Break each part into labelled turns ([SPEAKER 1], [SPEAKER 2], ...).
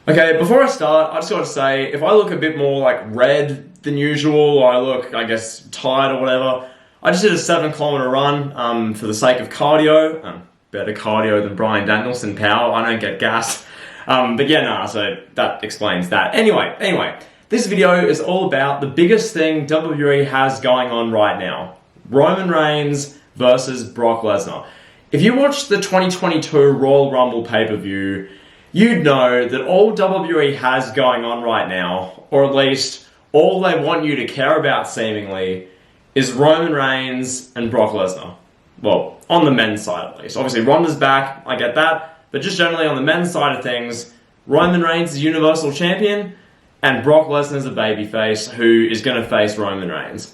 [SPEAKER 1] Okay, before I start, I just got to say, if I look a bit more like red than usual, or I look, I guess, tired or whatever, I just did a 7 kilometer run for the sake of cardio. Better cardio than Brian Danielson power. I don't get gas. But yeah, nah, so that explains that. Anyway, this video is all about the biggest thing WWE has going on right now. Roman Reigns versus Brock Lesnar. If you watched the 2022 Royal Rumble pay-per-view, you'd know that all WWE has going on right now, or at least all they want you to care about seemingly, is Roman Reigns and Brock Lesnar. Well, on the men's side at least. Obviously Ronda's back, I get that, but just generally on the men's side of things, Roman Reigns is Universal Champion, and Brock Lesnar's a babyface who is going to face Roman Reigns.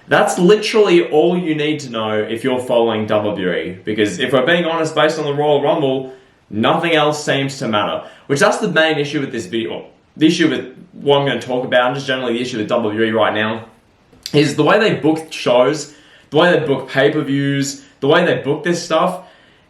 [SPEAKER 1] That's literally all you need to know if you're following WWE, because if we're being honest, based on the Royal Rumble, nothing else seems to matter. Which that's the main issue with this video. The issue with what I'm going to talk about, and just generally the issue with WWE right now, is the way they book shows, the way they book pay-per-views, the way they book this stuff.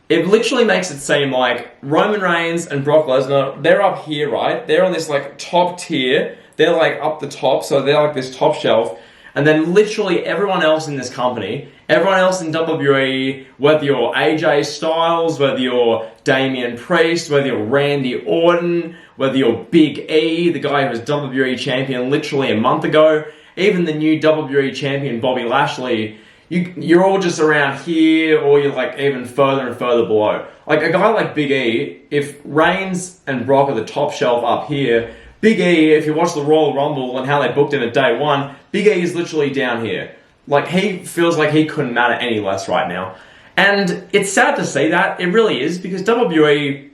[SPEAKER 1] It literally makes it seem like Roman Reigns and Brock Lesnar, they're up here, right? They're on this like top tier. They're like up the top, so they're like this top shelf. And then literally everyone else in this company, everyone else in WWE, whether you're AJ Styles, whether you're Damian Priest, whether you're Randy Orton, whether you're Big E, the guy who was WWE champion literally a month ago, even the new WWE champion Bobby Lashley, you're all just around here, or you're like even further and further below. Like a guy like Big E, if Reigns and Brock are the top shelf up here, Big E, if you watch the Royal Rumble and how they booked him at day one, Big E is literally down here. Like, he feels like he couldn't matter any less right now. And it's sad to see that. It really is, because WWE,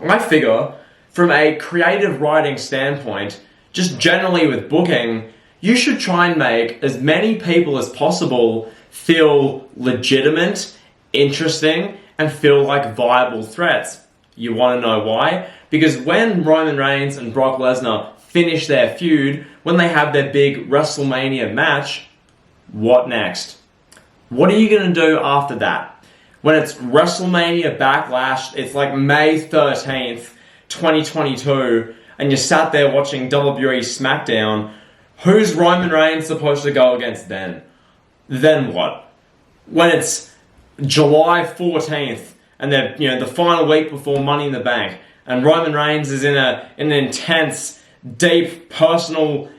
[SPEAKER 1] I figure, from a creative writing standpoint, just generally with booking, you should try and make as many people as possible feel legitimate, interesting, and feel like viable threats. You want to know why? Because when Roman Reigns and Brock Lesnar finish their feud, when they have their big WrestleMania match, what next? What are you going to do after that? When it's WrestleMania Backlash, it's like May 13th, 2022, and you're sat there watching WWE SmackDown, who's Roman Reigns supposed to go against then? Then what? When it's July 14th, and they're, the final week before Money in the Bank, and Roman Reigns is in an intense, deep, personal,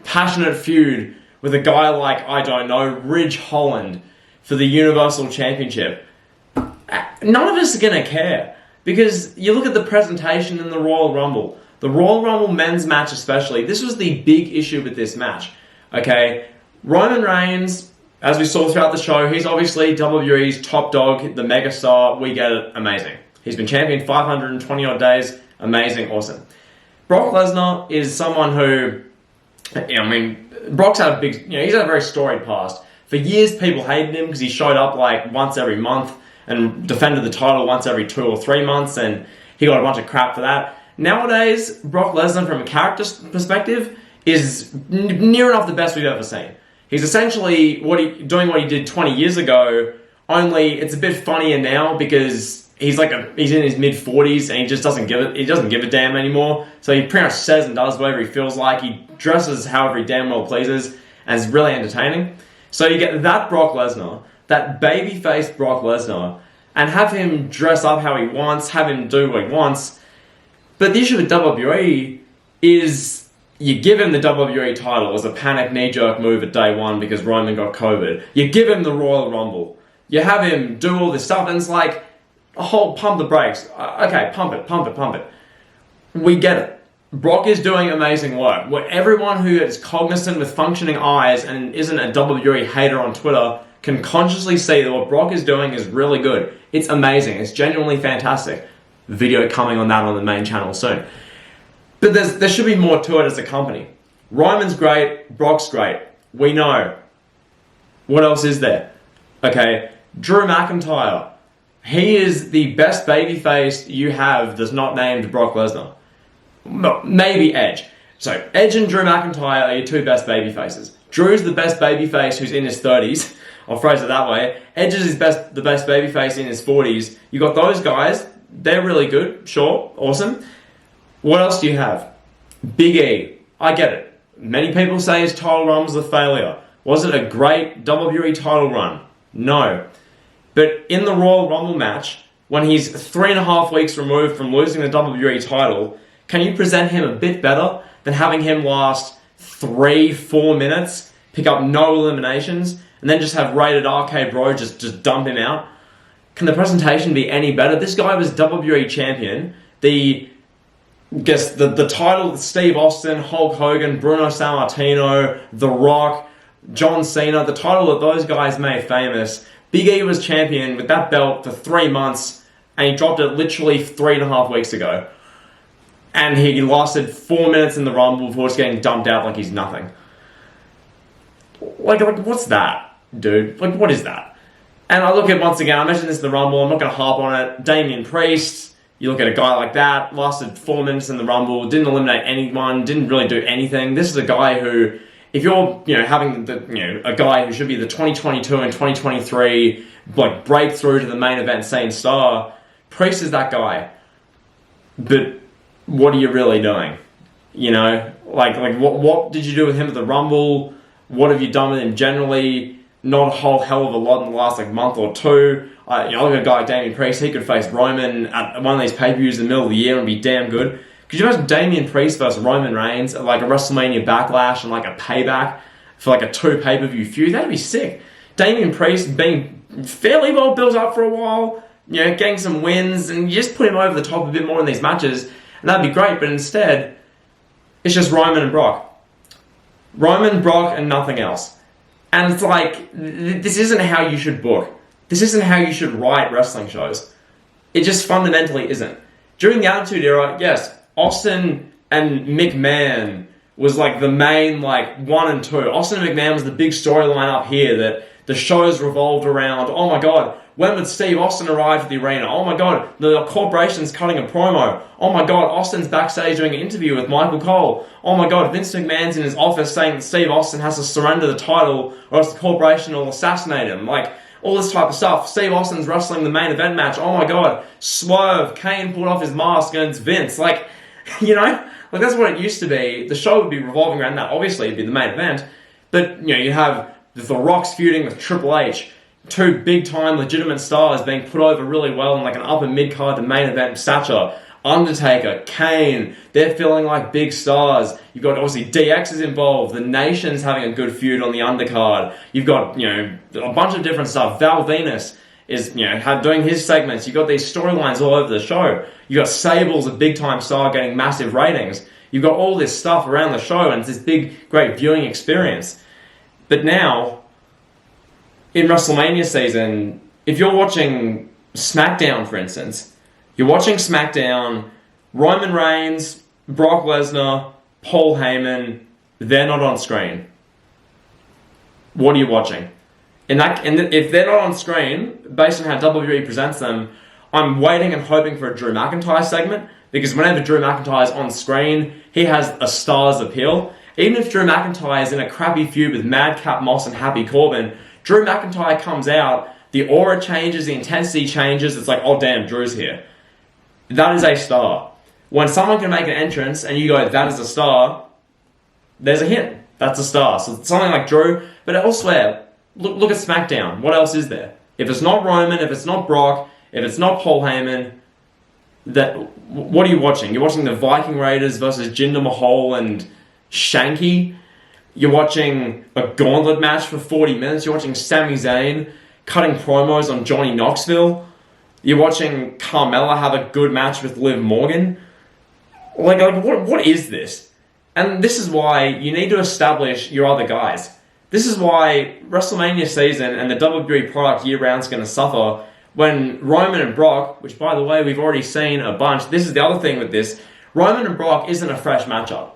[SPEAKER 1] passionate feud with a guy like, I don't know, Ridge Holland for the Universal Championship. None of us are going to care, because you look at the presentation in the Royal Rumble. The Royal Rumble men's match especially, this was the big issue with this match. Okay, Roman Reigns, as we saw throughout the show, he's obviously WWE's top dog, the megastar. We get it, amazing. He's been champion 520 odd days, amazing, awesome. Brock Lesnar is someone who, Brock's had a big, he's had a very storied past. For years, people hated him because he showed up like once every month and defended the title once every 2 or 3 months, and he got a bunch of crap for that. Nowadays, Brock Lesnar, from a character perspective, is near enough the best we've ever seen. He's essentially doing what he did 20 years ago, only it's a bit funnier now because he's in his mid-40s and he just doesn't give a damn anymore. So he pretty much says and does whatever he feels like. He dresses however he damn well pleases, and it's really entertaining. So you get that Brock Lesnar, that baby-faced Brock Lesnar, and have him dress up how he wants, have him do what he wants. But the issue with WWE is you give him the WWE title as a panic knee-jerk move at day one because Roman got COVID. You give him the Royal Rumble. You have him do all this stuff, and it's like, pump the brakes. Okay, pump it. We get it. Brock is doing amazing work. Where everyone who is cognizant with functioning eyes and isn't a WWE hater on Twitter can consciously see that what Brock is doing is really good. It's amazing. It's genuinely fantastic. Video coming on that on the main channel soon. But there should be more to it as a company. Roman's great. Brock's great. We know. What else is there? Okay, Drew McIntyre. He is the best babyface you have that's not named Brock Lesnar. Maybe Edge. So Edge and Drew McIntyre are your two best babyfaces. Drew's the best babyface who's in his 30s. I'll phrase it that way. Edge is the best babyface in his 40s. You got those guys. They're really good. Sure. Awesome. What else do you have? Big E. I get it. Many people say his title run was a failure. Was it a great WWE title run? No. But in the Royal Rumble match, when he's 3.5 weeks removed from losing the WWE title, can you present him a bit better than having him last 3-4 minutes, pick up no eliminations, and then just have Rated RK Bro just dump him out? Can the presentation be any better? This guy was WWE champion. The title, Steve Austin, Hulk Hogan, Bruno Sammartino, The Rock, John Cena, the title that those guys made famous. Big E was champion with that belt for 3 months, and he dropped it literally 3.5 weeks ago. And he lasted 4 minutes in the Rumble before just getting dumped out like he's nothing. Like what's that, dude? Like, what is that? And I look at, once again, I mentioned this in the Rumble, I'm not going to harp on it, Damian Priest. You look at a guy like that, lasted 4 minutes in the Rumble, didn't eliminate anyone, didn't really do anything. This is a guy who, if you're, having a guy who should be the 2022 and 2023 breakthrough to the main event sane star, Priest is that guy. But what are you really doing? What did you do with him at the Rumble? What have you done with him generally? Not a whole hell of a lot in the last month or two. Look at a guy like Damian Priest. He could face Roman at one of these pay-per-views in the middle of the year and be damn good. Could you imagine Damian Priest versus Roman Reigns at a WrestleMania Backlash and a payback for a 2 pay-per-view feud? That'd be sick. Damian Priest being fairly well built up for a while, getting some wins, and you just put him over the top a bit more in these matches, and that'd be great. But instead, it's just Roman and Brock. Roman, Brock, and nothing else. And it's this isn't how you should book. This isn't how you should write wrestling shows. It just fundamentally isn't. During the Attitude Era, yes, Austin and McMahon was the main 1 and 2. Austin and McMahon was the big storyline up here that the shows revolved around. Oh my god, when would Steve Austin arrive at the arena? Oh my god, the corporation's cutting a promo. Oh my god, Austin's backstage doing an interview with Michael Cole. Oh my god, Vince McMahon's in his office saying that Steve Austin has to surrender the title or else the corporation will assassinate him. All this type of stuff. Steve Austin's wrestling the main event match. Oh my god, Swerve, Kane pulled off his mask and it's Vince. That's what it used to be. The show would be revolving around that. Obviously, it'd be the main event. But, you have The Rock's feuding with Triple H. 2 big-time legitimate stars being put over really well in an upper mid-card to main event stature. Undertaker, Kane, they're feeling like big stars. You've got, obviously, DX is involved. The Nation's having a good feud on the undercard. You've got, a bunch of different stuff. Val Venus is, doing his segments. You've got these storylines all over the show. You've got Sable's a big-time star getting massive ratings. You've got all this stuff around the show, and it's this big, great viewing experience. But now, in WrestleMania season, if you're watching SmackDown, for instance, you're watching SmackDown, Roman Reigns, Brock Lesnar, Paul Heyman, they're not on screen. What are you watching? If they're not on screen, based on how WWE presents them, I'm waiting and hoping for a Drew McIntyre segment, because whenever Drew McIntyre is on screen, he has a star's appeal. Even if Drew McIntyre is in a crappy feud with Madcap Moss and Happy Corbin, Drew McIntyre comes out, the aura changes, the intensity changes, it's oh damn, Drew's here. That is a star. When someone can make an entrance and you go, that is a star, there's a hint. That's a star. So something like Drew, but elsewhere, look at SmackDown. What else is there? If it's not Roman, if it's not Brock, if it's not Paul Heyman, what are you watching? You're watching the Viking Raiders versus Jinder Mahal and Shanky. You're watching a gauntlet match for 40 minutes. You're watching Sami Zayn cutting promos on Johnny Knoxville. You're watching Carmella have a good match with Liv Morgan. What is this? And this is why you need to establish your other guys. This is why WrestleMania season and the WWE product year-round is going to suffer when Roman and Brock, which by the way we've already seen a bunch. This is the other thing with this. Roman and Brock isn't a fresh matchup.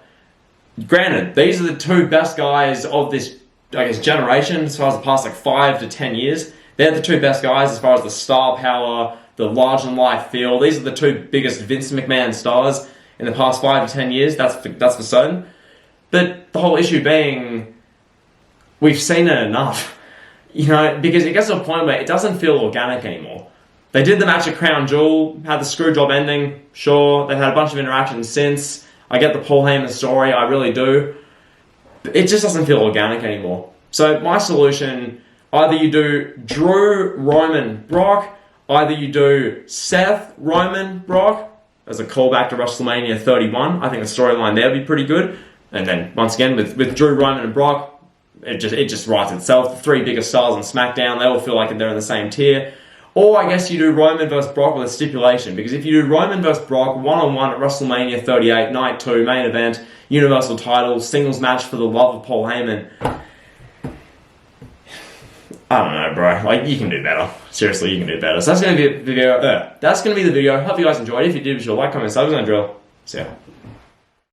[SPEAKER 1] Granted, these are the 2 best guys of this, generation as far as the past 5 to 10 years. They're the 2 best guys as far as the star power, the large-than-life feel. These are the 2 biggest Vince McMahon stars in the past 5 to 10 years. That's for certain. But the whole issue being, we've seen it enough. Because it gets to a point where it doesn't feel organic anymore. They did the match at Crown Jewel, had the screw job ending, sure. They've had a bunch of interactions since. I get the Paul Heyman story, I really do. It just doesn't feel organic anymore. So my solution, either you do Drew, Roman, Brock, either you do Seth, Roman, Brock, as a callback to WrestleMania 31. I think the storyline there would be pretty good. And then, once again, with Drew, Roman, and Brock, it just writes itself. The three biggest stars on SmackDown, they all feel like they're in the same tier. Or I guess you do Roman versus Brock with a stipulation, because if you do Roman versus Brock one-on-one at WrestleMania 38, Night 2, main event, Universal title, singles match for the love of Paul Heyman, I don't know, bro. Like, you can do better. Seriously, you can do better. So that's going to be the video. Hope you guys enjoyed. If you did, be sure to like, comment, subscribe, and drill. See ya.